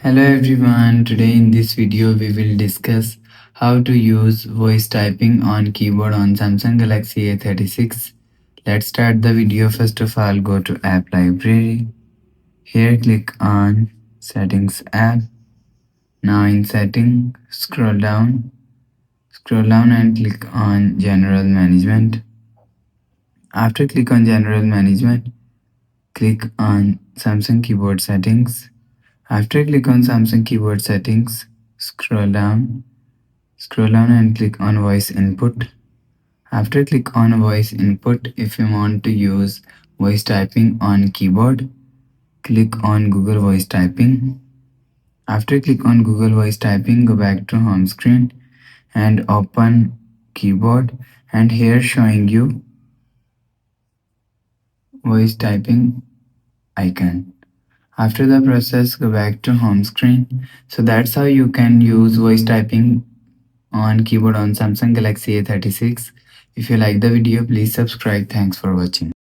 Hello everyone, today in this video we will discuss how to use voice typing on keyboard on Samsung Galaxy A36. Let's start the video. First of all, go to App Library. Here click on Settings app. Now in Setting, scroll down and click on General Management. After click on General Management, click on Samsung Keyboard Settings. After click on Samsung Keyboard Settings, scroll down and click on Voice Input. After click on Voice Input, if you want to use voice typing on keyboard, click on Google Voice Typing. After click on Google Voice Typing, go back to home screen and open keyboard, and here showing you voice typing icon. After the process, go back to home screen. So that's how you can use voice typing on keyboard on Samsung Galaxy A36. If you like the video, please subscribe. Thanks for watching.